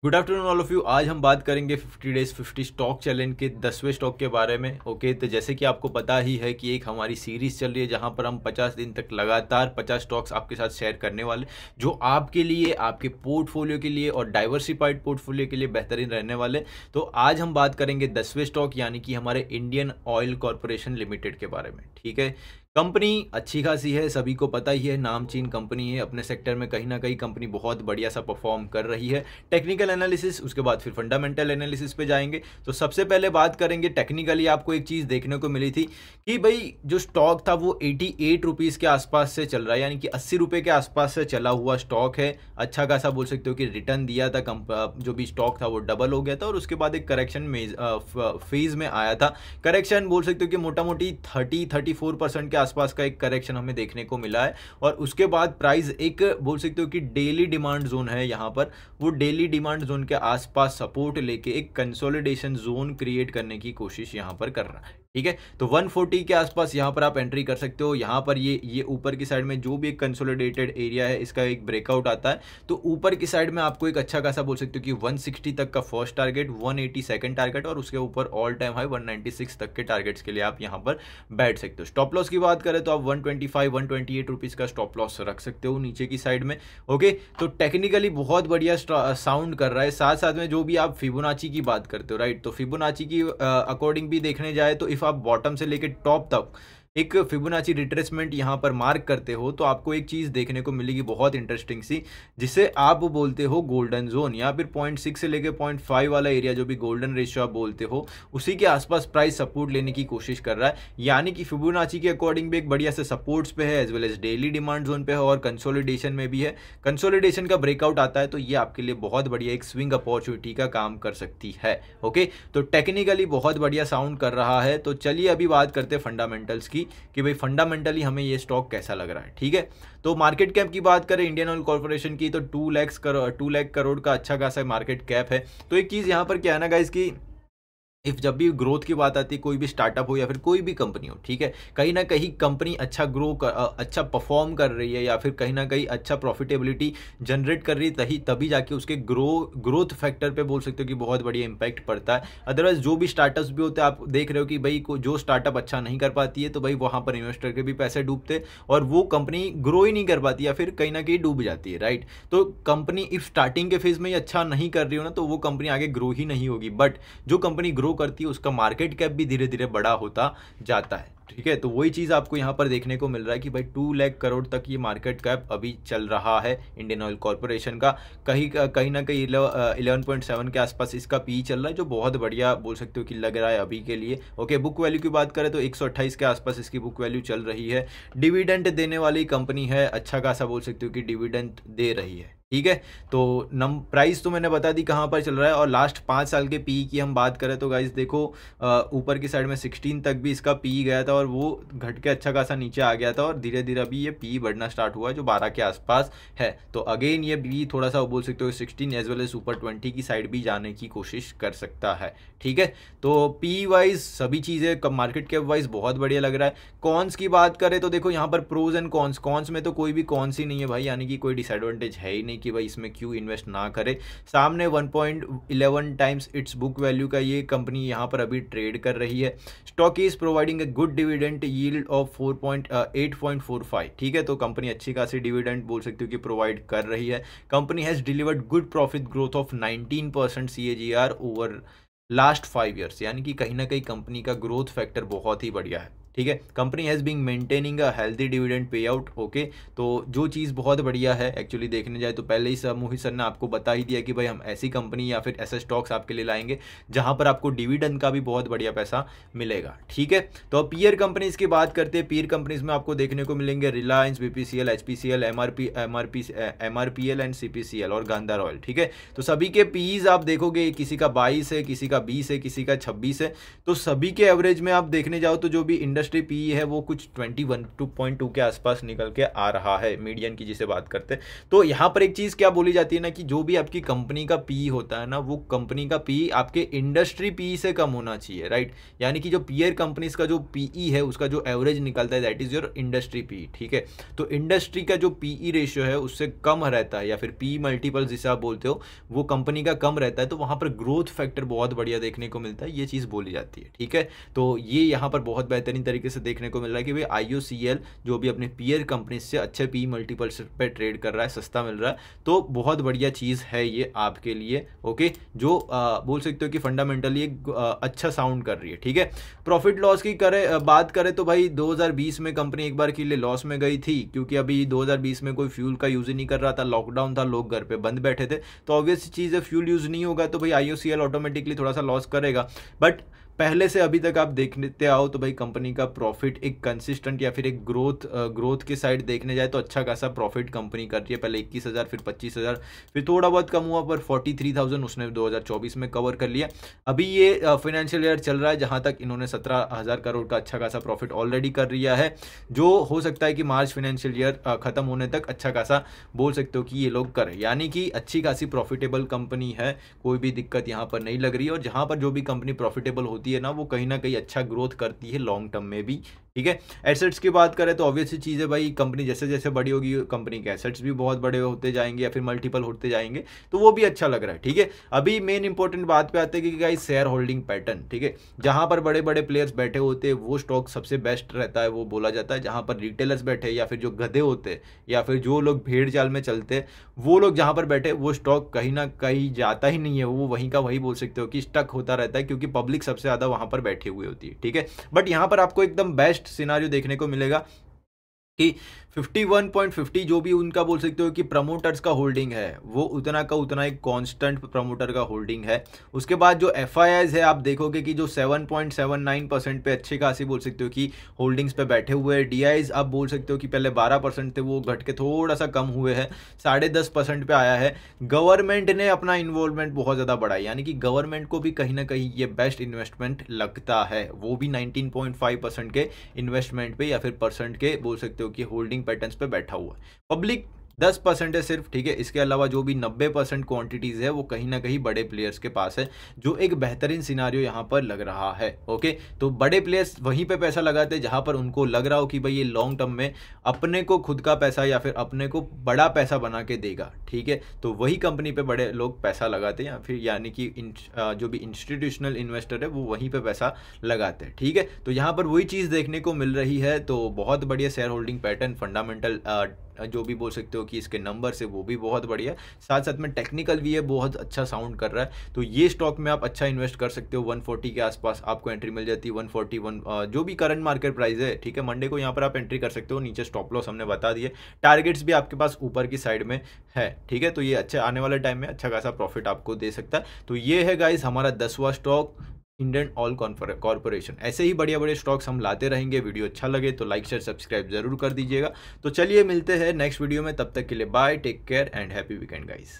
Good afternoon all of you. आज हम बात करेंगे 50 डेज 50 स्टॉक चैलेंज के 10वें स्टॉक के बारे में। ओके, तो जैसे कि आपको पता ही है कि एक हमारी सीरीज चल रही है जहां पर हम 50 दिन तक लगातार 50 स्टॉक्स आपके साथ शेयर करने वाले, जो आपके लिए, आपके पोर्टफोलियो के लिए और डाइवर्सिफाइड पोर्टफोलियो के लिए बेहतरीन रहने वाले। तो आज हम बात करेंगे 10वें स्टॉक यानी कि हमारे इंडियन ऑयल कॉरपोरेशन लिमिटेड के बारे में। ठीक है, कंपनी अच्छी खासी है, सभी को पता ही है, नामचीन कंपनी है अपने सेक्टर में। कहीं ना कहीं कंपनी बहुत बढ़िया सा परफॉर्म कर रही है। टेक्निकल एनालिसिस, उसके बाद फिर फंडामेंटल एनालिसिस पे जाएंगे। तो सबसे पहले बात करेंगे टेक्निकली। आपको एक चीज़ देखने को मिली थी कि भाई जो स्टॉक था वो 88 रुपीज़ के आसपास से चल रहा है, यानी कि 80 रुपये के आसपास से चला हुआ स्टॉक है। अच्छा खासा बोल सकते हो कि रिटर्न दिया था, जो भी स्टॉक था वो डबल हो गया था और उसके बाद एक करेक्शन में फेज में आया था। करेक्शन बोल सकते हो कि मोटा मोटी 34% के आसपास का एक करेक्शन हमें देखने को मिला है। और उसके बाद प्राइस एक बोल सकते हो कि डेली डिमांड जोन है यहाँ पर, वो डेली डिमांड जोन के आसपास सपोर्ट लेके एक कंसोलिडेशन जोन क्रिएट करने की कोशिश यहाँ पर कर रहा है। ठीक है, तो 140 के आसपास यहाँ पर आप एंट्री कर सकते हो। यहाँ पर ये ऊपर की साइड में जो भी एक कंसोलिडेटेड एरिया है, इसका एक ब्रेकआउट आता है। तो ऊपर की साइड में आपको एक अच्छा खासा बोल सकते हो कि 160 तक का फर्स्ट टारगेट, 180 सेकंड टारगेट और उसके ऊपर ऑल टाइम हाई 196 तक के टारगेट्स के लिए आप यहाँ पर बैठ सकते हो। स्टॉप लॉस की बात करें तो आप 125 128 रुपीज़ का स्टॉप लॉस रख सकते हो नीचे की साइड में। ओके, तो टेक्निकली बहुत बढ़िया साउंड कर रहा है। साथ साथ में जो भी आप फिबोनाची की बात करते हो, राइट, तो फिबोनाची की अकॉर्डिंग भी देखने जाए तो इफ आप बॉटम से लेकर टॉप तक एक फिबोनाची रिट्रेसमेंट यहाँ पर मार्क करते हो तो आपको एक चीज़ देखने को मिलेगी बहुत इंटरेस्टिंग सी, जिसे आप बोलते हो गोल्डन जोन, या फिर 0.6 से लेकर 0.5 वाला एरिया, जो भी गोल्डन रेशियो आप बोलते हो, उसी के आसपास प्राइस सपोर्ट लेने की कोशिश कर रहा है। यानी कि फिबोनाची के अकॉर्डिंग भी एक बढ़िया से सपोर्ट्स पे है, as well as daily demand zone पे है और कंसोलिडेशन में भी है। कंसोलिडेशन का ब्रेकआउट आता है तो ये आपके लिए बहुत बढ़िया एक स्विंग अपॉर्चुनिटी का काम कर सकती है। ओके, तो टेक्निकली बहुत बढ़िया साउंड कर रहा है। तो चलिए अभी बात करते हैं फंडामेंटल्स की कि भाई फंडामेंटली हमें ये स्टॉक कैसा लग रहा है। ठीक है, तो मार्केट कैप की बात करें इंडियन ऑयल कॉर्पोरेशन की तो 2 लाख करोड़ का अच्छा खासा मार्केट कैप है। तो एक चीज़ यहाँ पर क्या है ना गाइस कि इफ जब भी ग्रोथ की बात आती है, कोई भी स्टार्टअप हो या फिर कोई भी कंपनी हो, ठीक है, कहीं ना कहीं कंपनी अच्छा अच्छा परफॉर्म कर रही है या फिर कहीं ना कहीं अच्छा प्रॉफिटेबिलिटी जनरेट कर रही है, तभी जाके उसके ग्रोथ फैक्टर पे बोल सकते हो कि बहुत बढ़िया इंपैक्ट पड़ता है। अदरवाइज जो भी स्टार्टअप्स भी होते हैं, आप देख रहे हो कि भाई जो स्टार्टअप अच्छा नहीं कर पाती है तो भाई वहाँ पर इन्वेस्टर के भी पैसे डूबते और वो कंपनी ग्रो ही नहीं कर पाती या फिर कहीं ना कहीं डूब जाती है, राइट। तो कंपनी इफ स्टार्टिंग के फेज में ही अच्छा नहीं कर रही हो ना तो वो कंपनी आगे ग्रो ही नहीं होगी। बट जो कंपनी ग्रो करती है उसका मार्केट कैप भी धीरे धीरे बड़ा होता जाता है। ठीक है, तो वही चीज़ आपको यहाँ पर देखने को मिल रहा है कि भाई 2 लाख करोड़ तक ये मार्केट कैप अभी चल रहा है इंडियन ऑयल कॉर्पोरेशन का। कहीं ना कहीं 11.7 के आसपास इसका पी चल रहा है, जो बहुत बढ़िया बोल सकते हो कि लग रहा है अभी के लिए। ओके, बुक वैल्यू की बात करें तो 128 के आसपास इसकी बुक वैल्यू चल रही है। डिविडेंड देने वाली कंपनी है, अच्छा खासा बोल सकते हो कि डिविडेंड दे रही है। ठीक है, तो प्राइस तो मैंने बता दी कहाँ पर चल रहा है। और लास्ट 5 साल के पी की हम बात करें तो गाइस देखो, ऊपर की साइड में 16 तक भी इसका पी गया था और वो घट के अच्छा खासा नीचे आ गया था और धीरे धीरे अभी ये पी बढ़ना स्टार्ट हुआ है जो 12 के आसपास है। तो अगेन ये पी थोड़ा सा बोल सकते हो 16 एज वेल एज सुपर 20 की साइड भी जाने की कोशिश कर सकता है। ठीक है, तो पी वाइज सभी चीज़ें मार्केट कैप वाइज बहुत बढ़िया लग रहा है। कॉन्स की बात करें तो देखो यहाँ पर प्रोज एंड कॉन्स, कॉन्स में तो कोई भी कॉन्स ही नहीं है भाई, यानी कि कोई डिसएडवांटेज है ही नहीं कि भाई इसमें क्यों इन्वेस्ट ना करे। सामने 1.11 टाइम्स इट्स बुक वैल्यू का ये कंपनी यहाँ पर अभी ट्रेड कर रही है। Stock is providing a good dividend yield of 8.45। ठीक है, तो कंपनी अच्छी खासी डिविडेंड बोल सकती हो कि प्रोवाइड कर रही है। Company has delivered good profit growth of 19% CAGR over last 5 years, यानी कि कहीं ना कहीं कंपनी का ग्रोथ फैक्टर बहुत ही बढ़िया है। ठीक है, company has being maintaining a healthy dividend pay out. Okay, तो जो चीज़ बहुत बढ़िया है एक्चुअली देखने जाए तो पहले ही मोहित सर ने आपको बता ही दिया कि भाई हम ऐसी कंपनी या फिर ऐसे स्टॉक्स आपके लिए लाएंगे जहां पर आपको डिविडेंड का भी बहुत बढ़िया पैसा मिलेगा। ठीक है, तो अब पीयर कंपनीज की बात करते हैं। पीयर कंपनीज में आपको देखने को मिलेंगे Reliance, BPCL, HPCL, MRPL and CPCL और गांधार ऑयल। ठीक है, तो सभी के पीज आप देखोगे किसी का 22 है, किसी का 20 है, किसी का 26 है। तो सभी के एवरेज में आप देखने जाओ तो जो भी इंडस्ट्री पी है वो कुछ 21.2 के आसपास निकल के आ रहा है, मीडियन की जिसे बात करते हैं। तो यहाँ पर एक चीज़ क्या बोली जाती है ना कि जो भी आपकी कंपनी का पी होता है ना, वो कंपनी का पी आपके इंडस्ट्री पी से कम होना चाहिए, राइट। यानी कि जो पीयर कंपनीज का जो पीई है उसका जो एवरेज निकलता है that is your industry P, ठीक है। तो इंडस्ट्री का जो पीई रेशियो है उससे कम रहता है, या फिर पी मल्टीपल जिसे आप बोलते हो वो कंपनी का कम रहता है, तो वहाँ पर ग्रोथ फैक्टर बहुत बढ़िया देखने को मिलता है, ये चीज़ बोली जाती है, ठीक है। तो ये यहाँ पर बहुत बेहतरीन तरीके से देखने को मिल रहा है कि भाई IOCL जो भी अपने पीयर कंपनी से अच्छे पी मल्टीपल्स पे ट्रेड कर रहा है, सस्ता मिल रहा है, तो बहुत बढ़िया चीज़ है ये आपके लिए, ओके। जो बोल सकते हो कि फंडामेंटली एक अच्छा साउंड कर रही है, ठीक है। प्रॉफिट लॉस की बात करें तो भाई 2020 में कंपनी एक बार के लिए लॉस में गई थी, क्योंकि अभी 2020 में कोई फ्यूल का यूज़ ही नहीं कर रहा था, लॉकडाउन था, लोग घर पे बंद बैठे थे, तो ऑब्वियस चीज़ है फ्यूल यूज़ नहीं होगा तो भाई IOCL ऑटोमेटिकली थोड़ा सा लॉस करेगा। बट पहले से अभी तक आप देखते आओ तो भाई कंपनी का प्रॉफिट एक कंसिस्टेंट या फिर एक ग्रोथ के साइड देखने जाए तो अच्छा खासा प्रॉफिट कंपनी कर रही है। पहले 21,000 फिर 25,000 फिर थोड़ा बहुत कम हुआ, पर 43,000 उसने 2024 में कवर कर लिया। अभी ये फाइनेंशियल ईयर चल रहा है जहां तक इन्होंने 17,000 करोड़ का अच्छा खासा प्रॉफिट ऑलरेडी कर लिया है, जो हो सकता है कि मार्च फाइनेंशियल ईयर खत्म होने तक अच्छा खासा बोल सकते हो कि ये लोग करें। यानी कि अच्छी खासी प्रॉफिटेबल कंपनी है, कोई भी दिक्कत यहाँ पर नहीं लग रही है। और जहाँ पर जो भी कंपनी प्रॉफिटेबल होती है ना, वो कहीं ना कहीं अच्छा ग्रोथ करती है लॉन्ग टर्म में भी, ठीक है। एसेट्स की बात करें तो ऑब्वियस चीज़ है भाई, कंपनी जैसे जैसे बड़ी होगी कंपनी के एसेट्स भी बहुत बड़े होते जाएंगे या फिर मल्टीपल होते जाएंगे, तो वो भी अच्छा लग रहा है, ठीक है। अभी मेन इंपॉर्टेंट बात पे आते हैं कि गाइस शेयर होल्डिंग पैटर्न, ठीक है। जहां पर बड़े बड़े प्लेयर्स बैठे होते हैं वो स्टॉक सबसे बेस्ट रहता है, वो बोला जाता है। जहां पर रिटेलर्स बैठे या फिर जो गधे होते या फिर जो लोग भेड़ चाल में चलते, वो लोग जहां पर बैठे वो स्टॉक कहीं ना कहीं जाता ही नहीं है, वो वहीं का वही बोल सकते हो कि स्टक होता रहता है, क्योंकि पब्लिक सबसे ज़्यादा वहां पर बैठी हुई होती है, ठीक है। बट यहाँ पर आपको एकदम बेस्ट सिनारियो देखने को मिलेगा कि 51.50 जो भी उनका बोल सकते हो कि प्रमोटर्स का होल्डिंग है, वो उतना का उतना एक कांस्टेंट प्रमोटर का होल्डिंग है। उसके बाद जो FIIs है आप देखोगे कि जो 7.79% पे अच्छे खासी बोल सकते हो कि होल्डिंग्स पे बैठे हुए हैं। DIs आप बोल सकते हो कि पहले 12% थे, वो घट के थोड़ा सा कम हुए हैं, 10.5% पे आया है। गवर्नमेंट ने अपना इन्वॉल्वमेंट बहुत ज़्यादा बढ़ाया, यानी कि गवर्नमेंट को भी कहीं ना कहीं ये बेस्ट इन्वेस्टमेंट लगता है, वो भी 19.5% के इन्वेस्टमेंट पे या फिर परसेंट के बोल सकते हो कि होल्डिंग पैटर्न्स पे बैठा हुआ है। पब्लिक 10% है सिर्फ, ठीक है। इसके अलावा जो भी 90% क्वांटिटीज है वो कहीं ना कहीं बड़े प्लेयर्स के पास है, जो एक बेहतरीन सिनारियो यहाँ पर लग रहा है, ओके। तो बड़े प्लेयर्स वहीं पे पैसा लगाते हैं जहां पर उनको लग रहा हो कि भाई ये लॉन्ग टर्म में अपने को खुद का पैसा या फिर अपने को बड़ा पैसा बना के देगा, ठीक है। तो वही कंपनी पे बड़े लोग पैसा लगाते हैं, या फिर यानी कि जो भी इंस्टीट्यूशनल इन्वेस्टर है वो वहीं पे पैसा लगाते हैं, ठीक है। तो यहाँ पर वही चीज़ देखने को मिल रही है। तो बहुत बढ़िया शेयर होल्डिंग पैटर्न, फंडामेंटल जो भी बोल सकते हो कि इसके नंबर से वो भी बहुत बढ़िया, साथ साथ में टेक्निकल भी है, बहुत अच्छा साउंड कर रहा है। तो ये स्टॉक में आप अच्छा इन्वेस्ट कर सकते हो। 140 के आसपास आपको एंट्री मिल जाती है, 141 जो भी करंट मार्केट प्राइस है, ठीक है। मंडे को यहाँ पर आप एंट्री कर सकते हो। नीचे स्टॉप लॉस हमने बता दिए, टारगेट्स भी आपके पास ऊपर की साइड में है, ठीक है। तो ये अच्छा आने वाले टाइम में अच्छा खासा प्रॉफिट आपको दे सकता है। तो ये है गाइस हमारा 10वां स्टॉक, इंडियन ऑयल कॉर्पोरेशन। ऐसे ही बढ़िया बढ़िया स्टॉक्स हम लाते रहेंगे। वीडियो अच्छा लगे तो लाइक शेयर सब्सक्राइब जरूर कर दीजिएगा। तो चलिए मिलते हैं नेक्स्ट वीडियो में, तब तक के लिए bye, take care and happy weekend guys.